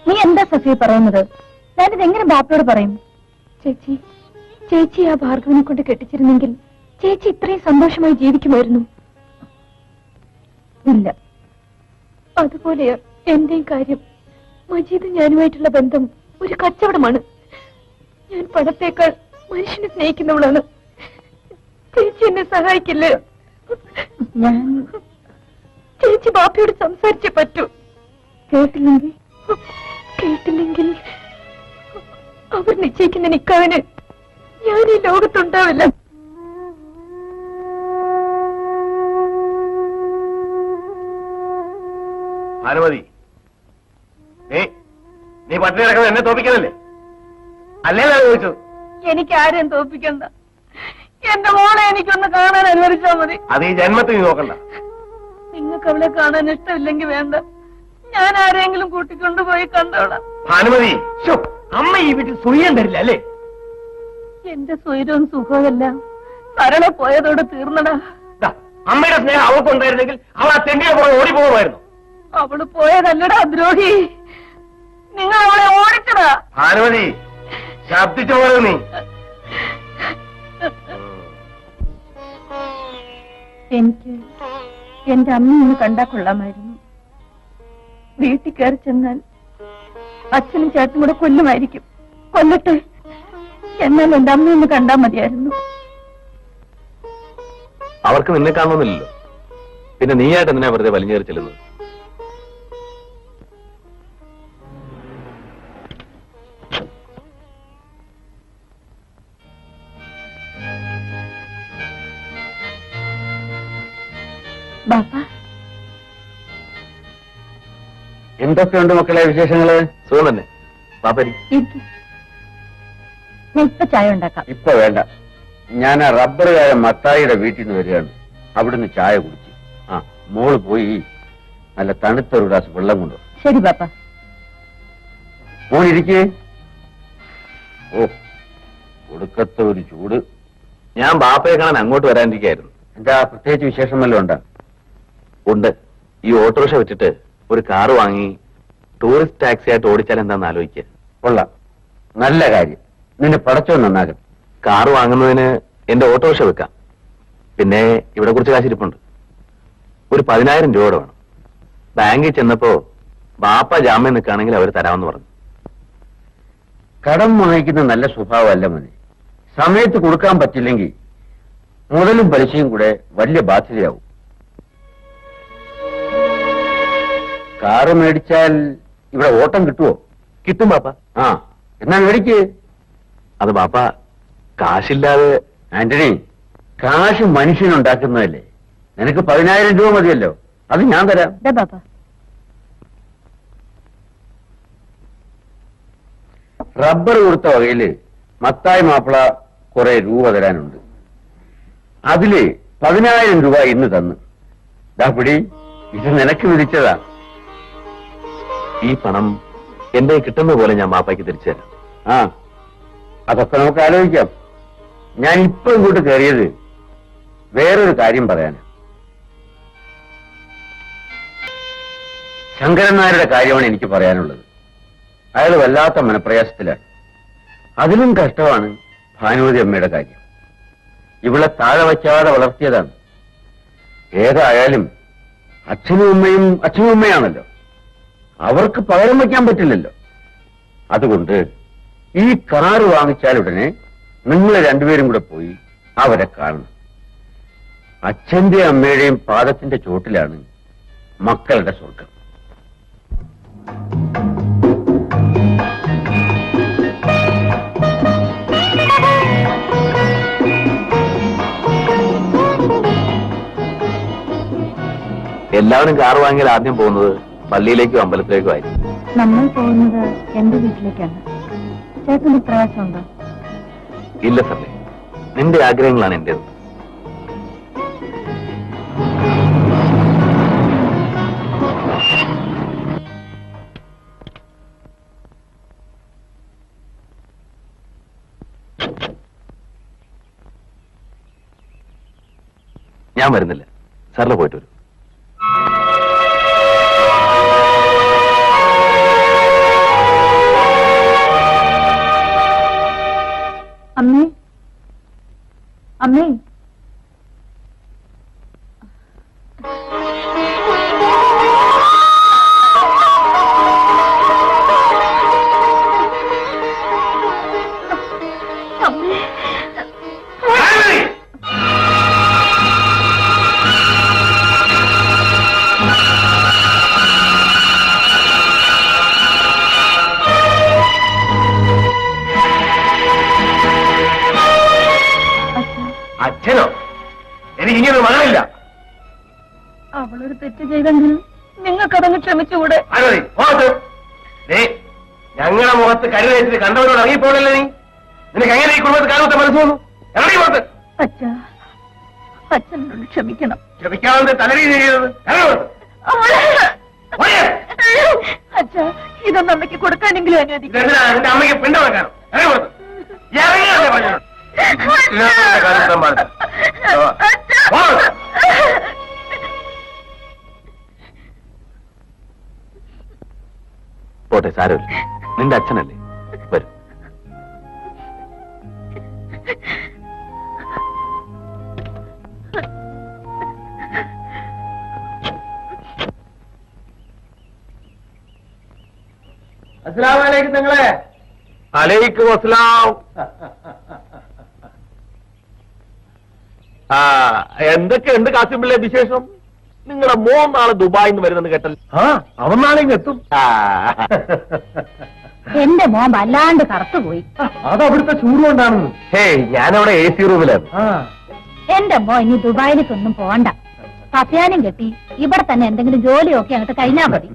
നീ എന്താ സഫിയ പറയുന്നത്? ഞാനിത് എങ്ങനെ ബാപ്പയോട് പറയും? ചേച്ചി, ചേച്ചി ആ ഭാർഗവനെ കൊണ്ട് കെട്ടിച്ചിരുന്നെങ്കിൽ ചേച്ചി ഇത്രയും സന്തോഷമായി ജീവിക്കുമായിരുന്നു. ഇല്ല, അതുപോലെയാ എന്റെയും കാര്യം. മജീദ് ഞാനുമായിട്ടുള്ള ബന്ധം ഒരു കച്ചവടമാണ്. ഞാൻ പണത്തേക്കാൾ മനുഷ്യനെ സ്നേഹിക്കുന്നവളാണ്. ചേച്ചി എന്നെ സഹായിക്കില്ലേ? ഞാൻ ചേച്ചി ബാപ്പയോട് സംസാരിച്ചേ പറ്റൂ. കേട്ടില്ലെങ്കിൽ അവർ നിശ്ചയിക്കുന്ന നിക്കാവിന് ഞാൻ ഈ ലോകത്തുണ്ടാവില്ല. ഭാനുമതി, നീ പട്ടിണി കിടക്കുന്നത് എന്നെ തോപ്പിക്കാനല്ലേ? അല്ലേ ചോദിച്ചത്? എനിക്ക് ആരെയും തോപ്പിക്കണ്ട. എന്റെ മോളെ എനിക്കൊന്ന് കാണാൻ അനുവദിച്ചാൽ മതി. അത് ഈ ജന്മത്തിൽ നീ നോക്കണ്ട. നിങ്ങൾക്ക് അവളെ കാണാൻ ഇഷ്ടമില്ലെങ്കിൽ വേണ്ട, ഞാൻ ആരെങ്കിലും കൂട്ടിക്കൊണ്ടുപോയി കണ്ടോളാം. ഭാനുമതി, അമ്മ ഈ വീട്ടിൽ സുഖം തരില്ല അല്ലേ? എന്റെ സ്വൈരവും സുഖമല്ല സരള പോയതോടെ തീർന്നടാ. അമ്മയുടെ സ്നേഹം അവൾക്കുണ്ടായിരുന്നെങ്കിൽ അവൾ ആ തെണ്ടിയെ പുറകെ ഓടിപ്പോകുമായിരുന്നു. അവള് പോയതല്ലടാ ദ്രോഹി, നിങ്ങൾ അവളെ ഓടിച്ചടാ. ഭാനുമതി, ശബ്ദിച്ചു പോയത് നീ. എനിക്ക് എന്റെ അമ്മയൊന്ന് കണ്ടാ കൊള്ളാമായിരുന്നു. വീട്ടിൽ കയറി ചെന്നാൽ അച്ഛനും ചേട്ടനും കൂടെ കൊല്ലുമായിരിക്കും. കൊല്ലട്ടെ, എന്നാൽ എന്റെ അമ്മയൊന്ന് കണ്ടാ മതിയായിരുന്നു. അവർക്ക് നിന്നെ കാണണമെന്നില്ലല്ലോ, പിന്നെ നീയായിട്ട് എന്തിനാ വെറുതെ വലിഞ്ഞേറി ചെല്ലുന്നത്? ബാപ്പാ, എന്തൊക്കെയുണ്ട് മക്കളെ വിശേഷങ്ങള്? സുഖം തന്നെ. പാപ്പരി, ഞാൻ ഇപ്പൊ ചായ ഉണ്ടാക്കാം. ഇപ്പൊ വേണ്ട, ഞാൻ ആ റബ്ബറുകാരൻ മത്തായിയുടെ വീട്ടിൽ നിന്ന് വരികയാണ്. അവിടുന്ന് ചായ കുടിച്ച് മോള് പോയി നല്ല തണുത്ത ഒരു ഗ്ലാസ് വെള്ളം കൊണ്ടു. ശരി ബാപ്പ. മോനിരിക്കേ. ഓ, ഒടുക്കത്തെ ഒരു ചൂട്. ഞാൻ ബാപ്പയെ കാണാൻ അങ്ങോട്ട് വരാനിരിക്കായിരുന്നു. എന്താ പ്രത്യേകിച്ച് വിശേഷം വല്ലതും ഉണ്ടാ? ഉണ്ട്. ഈ ഓട്ടോറിക്ഷ വെച്ചിട്ട് ഒരു കാറ് വാങ്ങി ടൂറിസ്റ്റ് ടാക്സി ആയിട്ട് ഓടിച്ചാൽ എന്താന്ന് ആലോചിക്കുക. കൊള്ളാം, നല്ല കാര്യം. നിന്നെ പടച്ചോ നന്നാകും. കാറ് വാങ്ങുന്നതിന് എന്റെ ഓട്ടോറിക്ഷ വെക്കാം. പിന്നെ ഇവിടെ കുറച്ച് കാശിരിപ്പുണ്ട്. ഒരു 10,000 രൂപ വേണം. ബാങ്കിൽ ചെന്നപ്പോ ബാപ്പ ജാമ്യം നിൽക്കുകയാണെങ്കിൽ അവർ തരാമെന്ന് പറഞ്ഞു. കടം വാങ്ങിക്കുന്ന നല്ല സ്വഭാവമല്ല മതി. സമയത്ത് കൊടുക്കാൻ പറ്റില്ലെങ്കിൽ മുതലും പലിശയും കൂടെ വലിയ ബാധ്യതയാവും. കാറ് മേടിച്ചാൽ ഇവിടെ ഓട്ടം കിട്ടുമോ? കിട്ടും ബാപ്പ. എന്നാ മേടിക്ക്. അത് ബാപ്പ, കാശില്ലാതെ. ആന്റണി, കാശ് മനുഷ്യനുണ്ടാക്കുന്നതല്ലേ. നിനക്ക് 10,000 രൂപ മതിയല്ലോ, അത് ഞാൻ തരാം. റബ്ബർ കൊടുത്ത വകയില് മത്തായി മാപ്പിള കുറെ രൂപ തരാനുണ്ട്. അതില് 10,000 രൂപ ഇന്ന് തന്നു. പിടി, ഇത് നിനക്ക് വിധിച്ചതാ. ഈ പണം എന്റെ കിട്ടുന്ന പോലെ ഞാൻ ബാപ്പയ്ക്ക് തിരിച്ചു തരാം. അതൊക്കെ നമുക്ക് ആലോചിക്കാം. ഞാൻ ഇപ്പൊ ഇങ്ങോട്ട് കയറിയത് വേറൊരു കാര്യം പറയാന്. ശങ്കരൻ നായരുടെ കാര്യമാണ് എനിക്ക് പറയാനുള്ളത്. അയാൾ വല്ലാത്ത മനപ്രയാസത്തിലാണ്. അതിലും കഷ്ടമാണ് ഭാനുമതി അമ്മയുടെ കാര്യം. ഇവളെ താഴെ വയ്ക്കാതെ വളർത്തിയതാണ്. ഏതായാലും അച്ഛനും ഉമ്മയാണല്ലോ. അവർക്ക് പകരം വയ്ക്കാൻ പറ്റില്ലല്ലോ. അതുകൊണ്ട് ഈ കാറ് വാങ്ങിച്ചാലുടനെ നിങ്ങൾ രണ്ടുപേരും കൂടെ പോയി അവരെ കാണണം. അച്ഛന്റെ അമ്മയുടെയും പാദത്തിന്റെ ചോട്ടിലാണ് മക്കളുടെ സ്വർഗം. എല്ലാവരും കാറ് വാങ്ങിയാൽ ആദ്യം പോകുന്നത് പള്ളിയിലേക്കും അമ്പലത്തിലേക്കും ആയിരിക്കും. നമ്മൾ പോകുന്നത് എന്റെ വീട്ടിലേക്കാണ്. ചേട്ടന് പ്രയാസമുണ്ടോ? ഇല്ല സല്ലേ, നിന്റെ ആഗ്രഹങ്ങളാണ് എന്റേത്. ഞാൻ വരുന്നില്ല, സാറിന് പോയിട്ട് വരും. അമ്മേ, അച്ഛനോ? എനിക്ക് ഇങ്ങനെ മകളില്ല. അവളൊരു തെറ്റ് ചെയ്തെങ്കിൽ നിങ്ങൾക്കതങ്ങ് ക്ഷമിച്ചുകൂടെ? ഞങ്ങളുടെ മുഖത്ത് കരുതേച്ചിട്ട് കണ്ടവരോട് ഇറങ്ങിപ്പോണല്ലേ നീ? നിനക്ക് എങ്ങനെ ഈ കുടുംബത്തിൽ കാണാത്ത മനസ്സ് വന്നു? ഇറങ്ങി പുറത്ത്. അച്ഛാ, അച്ഛനോട് ക്ഷമിക്കണം. ക്ഷമിക്കാവുന്ന തലരീ ചെയ്തത്. അച്ഛാ, ഇതൊന്നും അമ്മയ്ക്ക് കൊടുക്കാനെങ്കിലും അനുവദിക്കും. എന്റെ അമ്മയ്ക്ക് പിണ്ടം വെക്കാനോ? ഇറങ്ങി പുറത്ത്. ഇറങ്ങിയല്ലേ പറഞ്ഞത്? പോട്ടെ, സാരമില്ല. നിന്റെ അച്ഛനല്ലേ, വരും. അസ്സലാമലൈക്കും നിങ്ങളെ. അലൈക്കും അസ്സലാം. എന്തൊക്കെയുണ്ട് കാസിംപിള്ളെ വിശേഷം? നിങ്ങളെ മോൻ നാളെ ദുബായിൽ നിന്ന് വരുന്നെന്ന് കേട്ടല്ലോ. അവൻ നാളെ എത്തും. എന്റെ മോൻ വല്ലാണ്ട് കറുത്തുപോയി. അത് അവിടുത്തെ ചൂട് കൊണ്ടാണെന്ന്. ഹേയ്, ഞാനവിടെ AC റൂമിലാണ്. എന്റെ മോൻ ഇനി ദുബായിലേക്കൊന്നും പോണ്ട. സത്യാനും കെട്ടി ഇവിടെ തന്നെ എന്തെങ്കിലും ജോലിയൊക്കെ അങ്ങോട്ട് കഴിഞ്ഞാൽ മതി.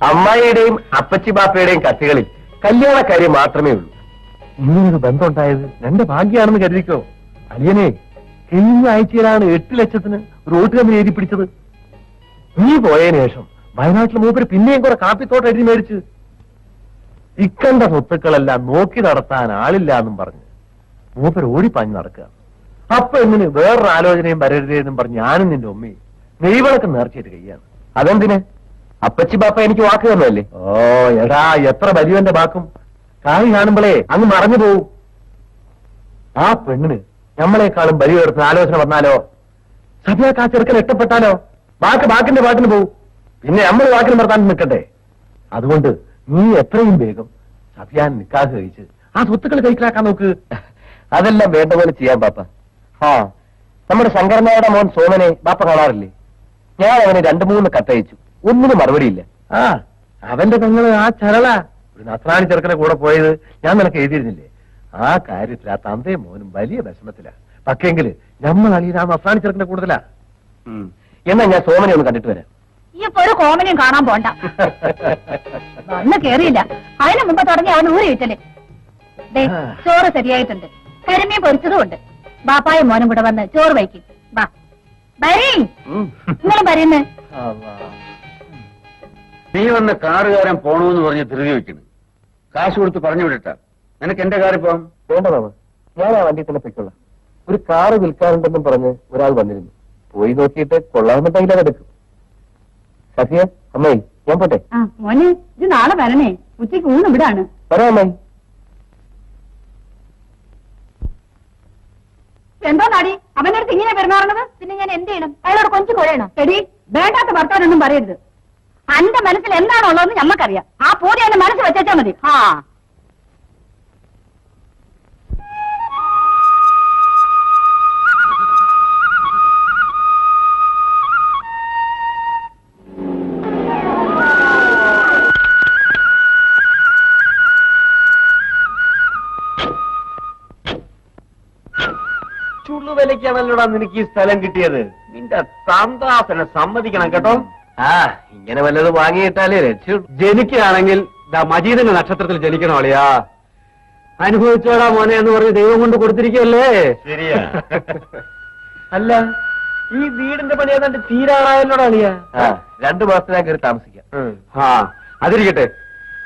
അമ്മായിയുടെയും അപ്പച്ചി ബാപ്പയുടെയും കത്തുകളിൽ കല്യാണക്കാര്യം മാത്രമേ ഉള്ളൂ. ഇങ്ങനൊരു ബന്ധമുണ്ടായത് എന്റെ ഭാഗ്യാണെന്ന് കരുതിക്കോ. അളിയനെ കഴിഞ്ഞ ആഴ്ചയിലാണ് 8 ലക്ഷത്തിന് റോഡ് കമ്പനി എഴുതി പിടിച്ചത്. നീ പോയതിനു ശേഷം വയനാട്ടിലെ മൂപ്പര് പിന്നെയും കുറെ കാപ്പിത്തോട്ടം എഴുതി മേടിച്ച് ഇക്കണ്ട സ്വത്തുക്കളെല്ലാം നോക്കി നടത്താൻ ആളില്ല എന്നും പറഞ്ഞ് മൂപ്പര് ഓടിപ്പാഞ്ഞ് നടക്കുക. അപ്പൊ എങ്ങനെ വേറൊരു ആലോചനയും വരരുതേന്നും പറഞ്ഞ് ഞാനും നിന്റെ ഉമ്മയും നെയ്വിളക്ക് നേർച്ചയായിട്ട് കഴിയാണ്. അതെന്തിന്? അപ്പച്ചി ബാപ്പ എനിക്ക് വാക്ക് തന്നല്ലേ. ഓ എടാ, എത്ര വലിയവന്റെ വാക്കും കായ് കാണുമ്പോഴേ അങ്ങ് മറഞ്ഞു പോവും. ആ പെണ്ണിന് നമ്മളെക്കാളും വലിയൊരു ആലോചന വന്നാലോ, സഭയൊക്കെ ആ ചെറുക്കൻ ഇഷ്ടപ്പെട്ടാലോ, ബാക്കിന്റെ പാട്ടിന് പോവും. പിന്നെ നമ്മൾ വാക്കിന് നിർത്താൻ നിൽക്കട്ടെ. അതുകൊണ്ട് നീ എത്രയും വേഗം സഭയാൻ നിക്കാഹ് കഴിച്ച് ആ സ്വത്തുക്കൾ കൈക്കലാക്കാൻ നോക്ക്. അതെല്ലാം വേണ്ട പോലെ ചെയ്യാൻ ബാപ്പ. നമ്മുടെ ശങ്കരനായുടെ മോൻ സോമനെ ബാപ്പ കാണാറില്ലേ? ഞാൻ അവന് 2-3 കത്തയച്ചു. ഒന്നിനും മറുപടിയില്ല. അവന്റെ പെങ്ങള് ആ ചരള ഒരു നസ്രാണി ചെറുക്കനെ കൂടെ പോയത് ഞാൻ നിനക്ക് എഴുതിയിരുന്നില്ലേ? ആ കാര്യത്തിൽ ആ തന്തയും മോനും വലിയ വിഷമത്തിലാ. പക്ഷേങ്കില് നമ്മൾ അളിയിൽ ആ നസ്രാണി ചെറുക്കനെ കൂടുതലാ. എന്നാ ഞാൻ സോമനെ ഒന്ന് കണ്ടിട്ട് വരാം. ഇപ്പൊ ഒരു കോമനയും കാണാൻ പോണ്ട. വന്ന് കേറിയില്ല, അതിനു മുമ്പ് തുടങ്ങി അവൻ ഊരി വിറ്റല്ലേ. ചോറ് ശരിയായിട്ടുണ്ട്, കരിമീൻ പൊരിച്ചതും ഉണ്ട്. ബാപ്പായും മോനും കൂടെ വന്ന് ചോറ് വയ്ക്കും. ബാ ബരീ, നിങ്ങളും പറയുന്നേ. നീ വന്ന് കാറുകാരൻ പോണമെന്ന് പറഞ്ഞ് ധൃതി വെക്കുന്നു. കാശ് കൊടുത്ത് പറഞ്ഞു വിടട്ട. നിനക്ക് എന്റെ കാറിൽ പോവാം. വേണ്ട മാമ, ഞാൻ ആ വണ്ടി തന്നെ പൊയ്ക്കൊള്ളാം. ഒരു കാറ് വിൽക്കാറുണ്ടെന്നും പറഞ്ഞ് ഒരാൾ വന്നിരുന്നു. പോയി നോക്കിയിട്ട് കൊള്ളാവുന്നുണ്ടെങ്കിൽ അതെടുക്കും. സഫിയ, അമ്മായി, ഞാൻ പോട്ടെ. മോനെ, ഇത് നാളെ വരണേ. ഉച്ചയ്ക്ക് ഊണ് ഇവിടാണ്. പറയാം അമ്മായി. എന്തോ നാടി അവന്റെ അടുത്ത് ഇങ്ങനെ പെരുമാറുന്നത്? പിന്നെ ഞാൻ എന്ത് ചെയ്യണം? അയാളോട് കൊഞ്ചു കൊഴയണം. എടി, വേണ്ടാത്ത ഭർത്താവൊന്നും പറയരുത്. അന്റെ മനസ്സിൽ എന്താണോ ഉള്ളതെന്ന് ഞമ്മക്കറിയാം. ആ പൂതി എന്റെ മനസ്സ് വെച്ചാ മതി. ചുള്ളുവിലക്കാണല്ലോടാ നിനക്ക് ഈ സ്ഥലം കിട്ടിയത്. നിന്റെ താന്താസനെ സമ്മതിക്കണം കേട്ടോ. ഇങ്ങനെ വല്ലതും വാങ്ങിയിട്ടാലേ രക്ഷ. ജനിക്കുകയാണെങ്കിൽ മജീദിന്റെ നക്ഷത്രത്തിൽ ജനിക്കണോ അളിയാ? അനുഭവിച്ചോടാ മോനെ എന്ന് പറഞ്ഞ് ദൈവം കൊണ്ട് കൊടുത്തിരിക്കുകയല്ലേ. ശരിയാ. അല്ല, ഈ വീടിന്റെ പണി ഏതാണ്ട് തീരാറായല്ലോടാ അളിയാ. 2 മാസത്തിനാ കയറി താമസിക്കാം. അതിരിക്കട്ടെ,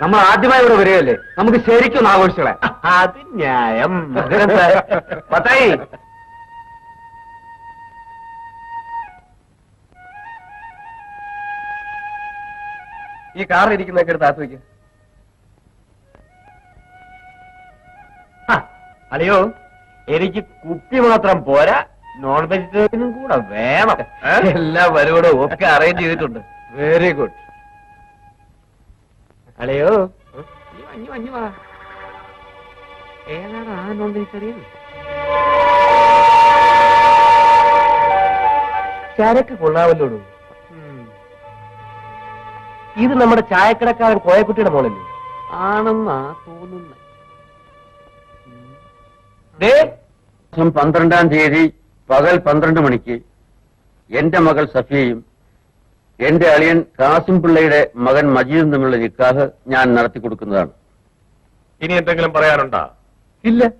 നമ്മൾ ആദ്യമായി ഇവിടെ വരികയല്ലേ, നമുക്ക് ശരിക്കും ആഘോഷിച്ചോളെ. അത് ന്യായം. പത്തായി, ഈ കാറിൽ ഇരിക്കുന്നൊക്കെ എടുത്ത് ആസ്വദിക്ക. അളിയോ, എനിക്ക് കുപ്പി മാത്രം പോരാ, നോൺ വെജിറ്റേറിയനും കൂടെ വേണം. എല്ലാ വരവോടും ഒക്കെ അറേഞ്ച് ചെയ്തിട്ടുണ്ട്. Very good. അളയോ ഏതാണ് ആ നോൺ വെജിറ്റേറിയൻ? ചരക്ക് കൊള്ളാവല്ലോടൂ. ഇത് നമ്മുടെ ചായക്കടക്കാരൻ കോയക്കുട്ടിയുടെ മോളല്ലേ? ആണെന്നാ തോന്നുന്നത്. 12 പകൽ 12 മണിക്ക് എന്റെ മകൾ സഫിയയും എന്റെ അളിയൻ കാസിം പിള്ളയുടെ മകൻ മജീദും തമ്മിലുള്ള നിക്കാഹ് ഞാൻ നടത്തി കൊടുക്കുന്നതാണ്. ഇനി എന്തെങ്കിലും പറയാനുണ്ടോ? ഇല്ല.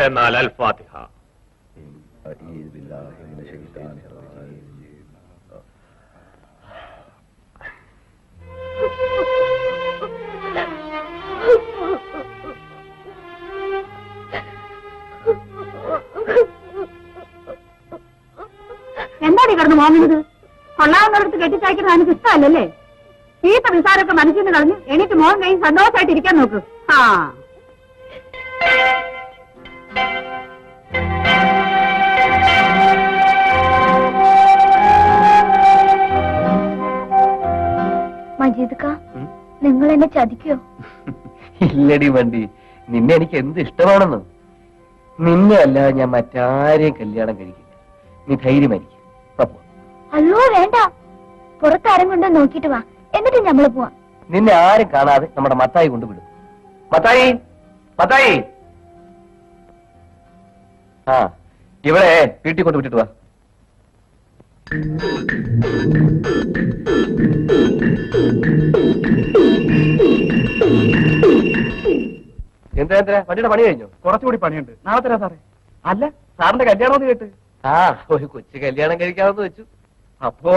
എന്നാൽ അൽ ഫാത്തിഹ. എന്താ നീ കിടന്ന് മോങ്ങുന്നത്? കൊള്ളാവുന്നിടത്ത് കെട്ടിച്ചയക്കുന്നത് എനിക്ക് ഇഷ്ടമല്ലല്ലേ? ചീത്ത വിസാരമൊക്കെ മനസ്സിൽ നിന്ന് കളഞ്ഞ് എനിക്ക് മോൻ കഴിഞ്ഞ് സന്തോഷമായിട്ട് ഇരിക്കാൻ നോക്ക്. ആ മജീദ്ക്ക, നിങ്ങൾ എന്നെ ചതിക്കോ? ഇല്ലടി വണ്ടി, നിന്നെ എനിക്ക് എന്ത് ഇഷ്ടമാണെന്ന്. നിന്നെ അല്ല ഞാൻ മറ്റാരെയും കല്യാണം കഴിക്കില്ല. നീ ധൈര്യമായിരിക്കും. അല്ലോ വേണ്ട, പുറത്താരം കൊണ്ട് നോക്കിട്ട് വാ, എന്നിട്ട് ഞമ്മള് പോവാം. നിന്നെ ആരും കാണാതെ നമ്മുടെ മത്തായി കൊണ്ടുവിടും. മത്തായി, മത്തായി, ആ ഇവിടെ വീട്ടിൽ കൊണ്ട് വിട്ടിട്ട് വാ. എന്താ വണ്ടിയുടെ പണി കഴിഞ്ഞു? കുറച്ചുകൂടി പണിയുണ്ട്. നാളെ തരാം സാറേ. അല്ല, സാറിന്റെ കല്യാണം കേട്ട്. ആ, ഒരു കൊച്ചു കല്യാണം കഴിക്കാമെന്ന് വെച്ചു. അപ്പോ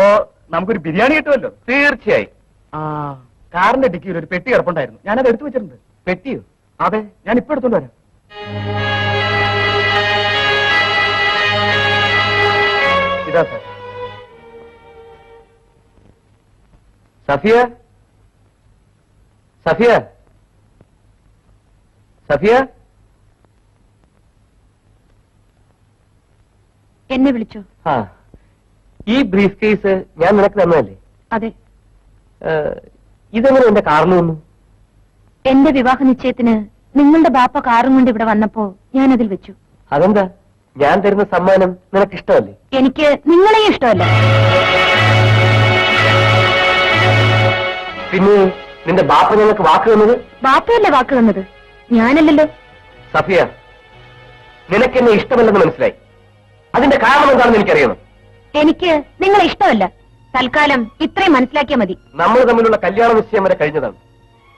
നമുക്കൊരു ബിരിയാണി കിട്ടുമല്ലോ. തീർച്ചയായും. ആ, കാറിന്റെ ഡിക്കിയിൽ ഒരു പെട്ടി കിടപ്പുണ്ടായിരുന്നു, ഞാനത് എടുത്തു വെച്ചിട്ടുണ്ട്. പെട്ടിയോ? അതെ, ഞാൻ ഇപ്പൊ എടുത്തോണ്ട് വരാം. ഇതാ സാർ. സഫിയ, സഫിയ, സഫിയ, എന്നെ വിളിച്ചോ? ആ, ഈ ബ്രീഫ് കേസ് ഞാൻ നിനക്ക് തന്നതല്ലേ? അതെ. ഇതെങ്ങനെ എന്റെ കാറിൽ വന്നു? എന്റെ വിവാഹ നിശ്ചയത്തിന് നിങ്ങളുടെ ബാപ്പ കാറും കൊണ്ട് ഇവിടെ വന്നപ്പോ ഞാൻ അതിൽ വെച്ചു. അതെന്താ? ഞാൻ തരുന്ന സമ്മാനം നിനക്ക് ഇഷ്ടമല്ലേ? എനിക്ക് നിങ്ങളെയും ഇഷ്ടമല്ല. പിന്നെ നിന്റെ ബാപ്പ ഞങ്ങൾക്ക് വാക്ക് തന്നത്? ബാപ്പയല്ലേ വാക്ക് തന്നത്, ഞാനല്ലല്ലോ. സഫിയ, നിനക്കെന്നെ ഇഷ്ടമല്ലെന്ന് മനസ്സിലായി. അതിന്റെ കാരണം എന്താണെന്ന് എനിക്കറിയണം. എനിക്ക് നിങ്ങളെ ഇഷ്ടമല്ല. തൽക്കാലം ഇത്രയും മനസ്സിലാക്കിയാൽ മതി. നമ്മൾ തമ്മിലുള്ള കല്യാണ നിശ്ചയം വരെ കഴിഞ്ഞതാണ്.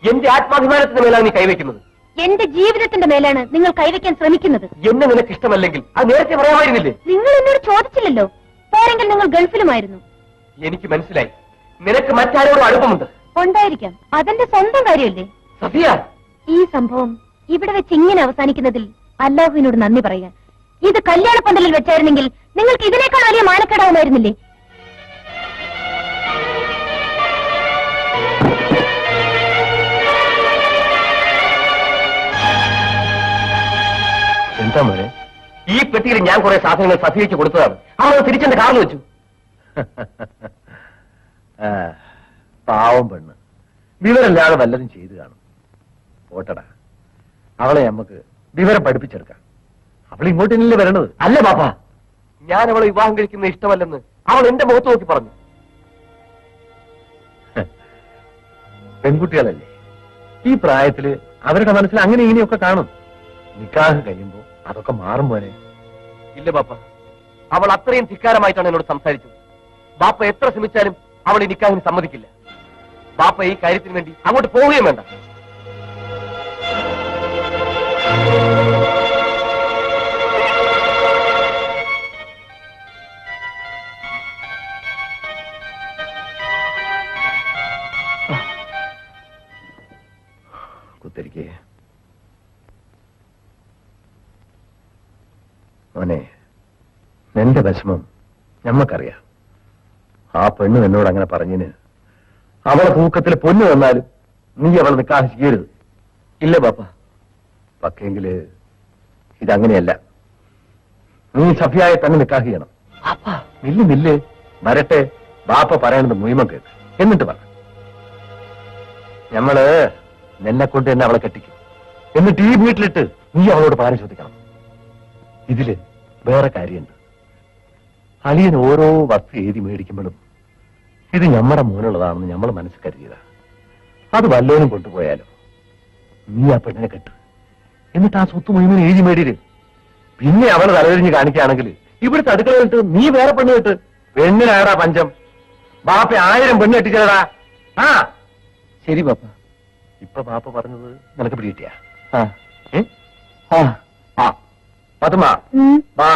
എന്റെ ആത്മാഭിമാനത്തിന്റെ മേലാണ് നീ കൈവയ്ക്കുന്നത്. എന്റെ ജീവിതത്തിന്റെ മേലാണ് നിങ്ങൾ കൈവയ്ക്കാൻ ശ്രമിക്കുന്നത്. എന്നെ നിനക്ക് ഇഷ്ടമല്ലെങ്കിൽ അത് നേരത്തെ പറയാമായിരുന്നില്ലേ? നിങ്ങൾ എന്നോട് ചോദിച്ചില്ലല്ലോ. പോരെങ്കിൽ നിങ്ങൾ ഗൾഫിലുമായിരുന്നു. എനിക്ക് മനസ്സിലായി, നിനക്ക് മറ്റാരോടും അടുപ്പമുണ്ട്. ഉണ്ടായിരിക്കാം, അതെന്റെ സ്വന്തം കാര്യമല്ലേ. സഫിയ, ഈ സംഭവം ഇവിടെ വെച്ച് ഇങ്ങനെ അവസാനിക്കുന്നതിൽ അല്ലാഹുവിനോട് നന്ദി പറയാൻ. ഇത് കല്യാണ പന്തലിൽ വെച്ചായിരുന്നെങ്കിൽ നിങ്ങൾക്ക് ഇതിനേക്കാൾ വലിയ മാനക്കേടാവുമായിരുന്നില്ലേ? എന്താ മോനെ, ഈ പെട്ടിയിൽ ഞാൻ കുറെ സാധനങ്ങൾ സഫിയയ്ക്ക് കൊടുത്തതാണ്. അവൾ തിരിച്ചെന്റെ കാറിൽ വെച്ചു. പാവം പെണ്ണ്, വിവരമില്ലാതെ വല്ലതും ചെയ്തു കാണും. ഓട്ടടാ, അവളെ നമുക്ക് വിവരം പഠിപ്പിച്ചെടുക്കാം. അവൾ ഇങ്ങോട്ടല്ലേ വരണത്? അല്ല ബാപ്പ, ഞാൻ അവളെ വിവാഹം കഴിക്കുന്ന ഇഷ്ടമല്ലെന്ന് അവൾ എന്റെ മുഖത്ത് നോക്കി പറഞ്ഞു. പെൺകുട്ടികളല്ലേ, ഈ പ്രായത്തില് അവരുടെ മനസ്സിൽ അങ്ങനെ ഇങ്ങനെയൊക്കെ കാണും. നിക്കാഹ് കഴിയുമ്പോ അതൊക്കെ മാറും പോലെ. ഇല്ല ബാപ്പ, അവൾ അത്രയും ധിക്കാരമായിട്ടാണ് എന്നോട് സംസാരിച്ചത്. ബാപ്പ എത്ര ശ്രമിച്ചാലും അവൾ ഈ നിക്കാഹിന് സമ്മതിക്കില്ല. ബാപ്പ ഈ കാര്യത്തിന് വേണ്ടി അങ്ങോട്ട് പോവുകയും വേണ്ട. കുത്തിരിക്കേ മോനെ, നിന്റെ വിഷമം ഞമ്മക്കറിയാം. ആ പെണ്ണ് എന്നോട് അങ്ങനെ പറഞ്ഞിന് അവളെ തൂക്കത്തിൽ പൊന്നു വന്നാലും നീ അവളെ നിക്കാഹ് ചെയ്യരുത്. ഇല്ല ബാപ്പ. പക്കെങ്കില് ഇതങ്ങനെയല്ല. നീ സഫിയായെ തന്നെ നിക്കാഹ് ചെയ്യണം. നില്ല് വരട്ടെ. ബാപ്പ പറയണത് മുഴുവൻ കേൾക്ക്, എന്നിട്ട് പറ. ഞമ്മള് നിന്നെ കൊണ്ട് തന്നെ അവളെ കെട്ടിക്കും. എന്നിട്ട് ഈ വീട്ടിലിട്ട് നീ അവളോട് പാരം ചോദിക്കണം. ഇതില് വേറെ കാര്യമുണ്ട്. അളിയൻ ഓരോ വസ്തു എഴുതി മേടിക്കുമ്പോഴും ഇത് ഞമ്മടെ മോനുള്ളതാണെന്ന് നമ്മൾ മനസ്സിൽ കരുതിയതാ. അത് വല്ലോനും കൊണ്ടുപോയാലോ? നീ ആ പെണ്ണിനെ കെട്ട്, എന്നിട്ട് ആ സ്വത്ത് മുഴുവൻ എഴുതി മേടിയില്. പിന്നെ അവള് തലതിരിഞ്ഞ് കാണിക്കുകയാണെങ്കിൽ ഇവിടുത്തെ അടുക്കളയിട്ട് നീ വേറെ പെണ്ണ് കെട്ട്. പെണ്ണിനാടാ പഞ്ചം. ബാപ്പ 1000 പെണ്ണ് കെട്ടിച്ചടാ. ആ ശരി ബാപ്പ. ഇപ്പൊ ബാപ്പ പറഞ്ഞത് നിനക്ക് പിടികിട്ടിയാ? പതുമ ബാ.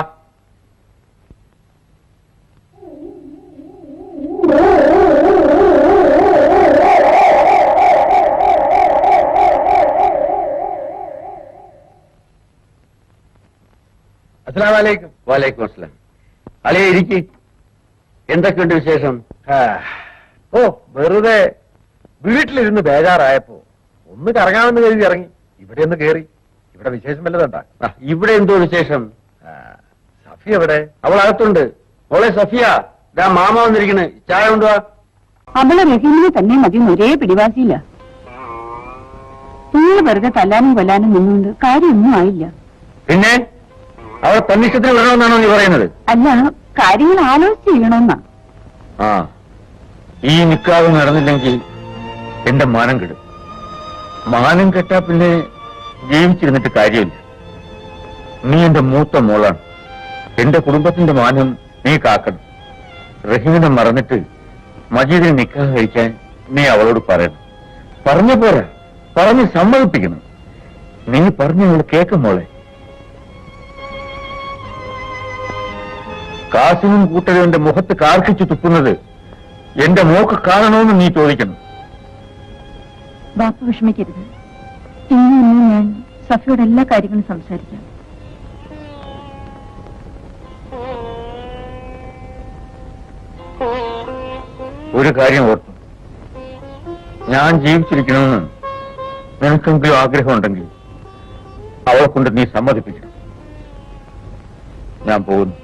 അസ്സലാമലൈക്കും. വാലേക്കും അസ്സലാം. അളിയെ ഇരിക്ക്. എന്തൊക്കെയുണ്ട് വിശേഷം? ഓ, വെറുതെ വീട്ടിലിരുന്ന് ബേജാറായപ്പോ ഒന്ന് കറങ്ങാമെന്ന് കരുതി ഇറങ്ങി. ഇവിടെ ഒന്ന് കേറി. ഇവിടെ വിശേഷം വല്ലതുണ്ടാ? ഇവിടെ എന്തോ വിശേഷം? സഫി എവിടെ? അവൾ അകത്തുണ്ട്. മോളെ സഫിയ, ദാ മാമ വന്നിരിക്കണ്. ചായ കൊണ്ടുവാ. അവളെ റഹീമിനെ തന്നെ മതിയെന്ന് ഒരേ പിടിവാശിയില്ല. നിങ്ങൾ വെറുതെ തല്ലാനും കൊല്ലാനും നിന്നുകൊണ്ട് കാര്യമൊന്നും ആയില്ല. പിന്നെ അവളെ തന്നിഷ്ടത്തിന് വരണമെന്നാണോ നീ പറയുന്നത്? അല്ല, കാര്യങ്ങൾ ആലോചിച്ച് ചെയ്യണമെന്നാ. ആ, ഈ നിക്കാഹ് നടന്നില്ലെങ്കിൽ എന്റെ മാനം കെടും. മാനം കെട്ടാ പിന്നെ ജീവിച്ചിരുന്നിട്ട് കാര്യമില്ല. നീ എന്റെ മൂത്ത മോളാണ്. എന്റെ കുടുംബത്തിന്റെ മാനം നീ കാക്കണം. റഹീമിനെ മറന്നിട്ട് മജീദിനെ നിക്കാഹ് കഴിക്കാൻ നീ അവളോട് പറയണം. പറഞ്ഞ പോരാ, പറഞ്ഞ് സമ്മതിപ്പിക്കണം. നീ പറഞ്ഞ അവൾ കേൾക്കും മോളെ. കാസിനും കൂട്ടരും എന്റെ മുഖത്ത് കാർക്കിച്ചു തുപ്പുന്നത് എന്റെ മോക്ക് കാണണമെന്ന് നീ ചോദിക്കണം. ബാപ്പ വിഷമിക്കരുത്. ഇന്ന് ഞാൻ സഫിയോട് എല്ലാ കാര്യങ്ങളും സംസാരിക്കാം. ഒരു കാര്യം ഓർത്തു, ഞാൻ ജീവിച്ചിരിക്കണമെന്ന് നിനക്കെങ്കിലും ആഗ്രഹമുണ്ടെങ്കിൽ അവളെ കൊണ്ട് നീ സമ്മതിപ്പിക്കണം. ഞാൻ പോകുന്നു.